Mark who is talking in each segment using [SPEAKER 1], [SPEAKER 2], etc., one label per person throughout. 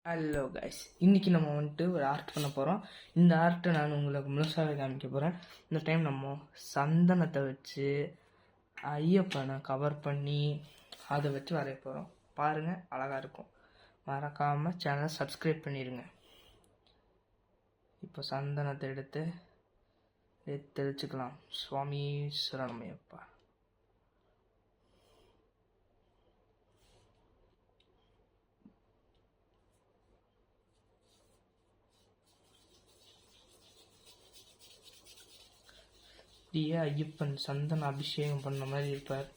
[SPEAKER 1] Hello guys, இன்றைக்கி நம்ம வந்துட்டு ஒரு ஆர்ட் பண்ண போகிறோம். இந்த ஆர்ட்டை நான் உங்களுக்கு முழுசாகவே காமிக்க போகிறேன். இந்த டைம் நம்ம சந்தனத்தை வச்சு ஐயப்பனை கவர் பண்ணி அதை வச்சு வரைய போகிறோம். பாருங்கள், அழகாக இருக்கும். மறக்காமல் சேனலை சப்ஸ்கிரைப் பண்ணிடுங்க. இப்போ சந்தனத்தை எடுத்து தெளிச்சுக்கலாம். சுவாமி சரணமையப்பா. இப்படியே ஐயப்பன் சந்தன அபிஷேகம் பண்ண மாதிரி இருப்பார்.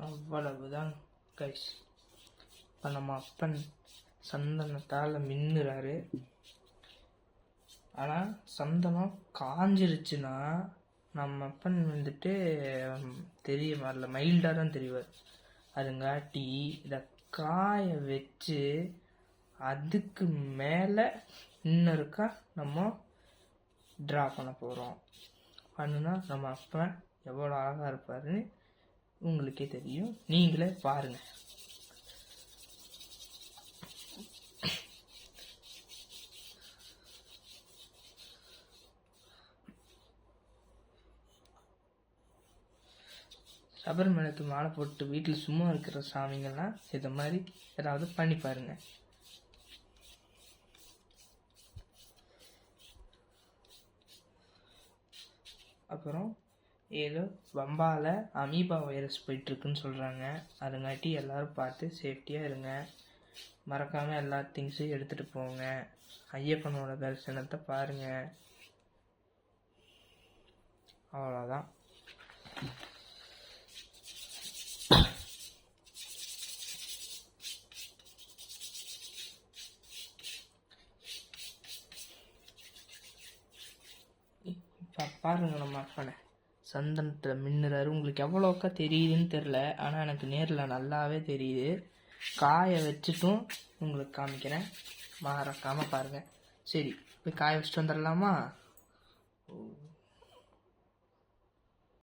[SPEAKER 1] அவ்வளவுதான் கைஸ். இப்போ நம்ம அப்பன் சந்தனத்தால் மின்னுறாரு. ஆனால் சந்தனம் காஞ்சிருச்சுன்னா நம்ம அப்பன் வந்துட்டு தெரிய வரல, மைல்டாக தான் தெரிவார். அதுங்காட்டி இதை காய வச்சு அதுக்கு மேலே இன்னொருக்கா நம்ம ட்ரா பண்ண போகிறோம். பண்ணுனா நம்ம அப்பன் எவ்வளோ அழகாக இருப்பாருன்னு உங்களுக்கே தெரியும். நீங்களே பாருங்க. சபரிமலைக்கு மாலை போட்டு வீட்டில் சும்மா இருக்கிற சாமிங்கெல்லாம் இதை மாதிரி ஏதாவது பண்ணி பாருங்க. அப்புறம் ஏதோ வம்பால அமீபா வைரஸ் போயிட்டுருக்குன்னு சொல்கிறாங்க. அதுங்காட்டி எல்லோரும் பார்த்து சேஃப்டியாக இருங்க. மறக்காமல் எல்லா திங்ஸையும் எடுத்துகிட்டு போங்க. ஐயப்பனோட தரிசனத்தை பாருங்கள். அவ்வளோதான். இப்போ பாருங்க, நம்ம அப்பனை சந்தனத்தில் மின்னுறாரு. உங்களுக்கு எவ்வளோக்கா தெரியுதுன்னு தெரில, ஆனால் எனக்கு நேரில் நல்லாவே தெரியுது. காய வச்சுட்டும் உங்களுக்கு காமிக்கிறேன், மறக்காமல் பாருங்கள். சரி, போய் காய வச்சுட்டு வந்துடலாமா?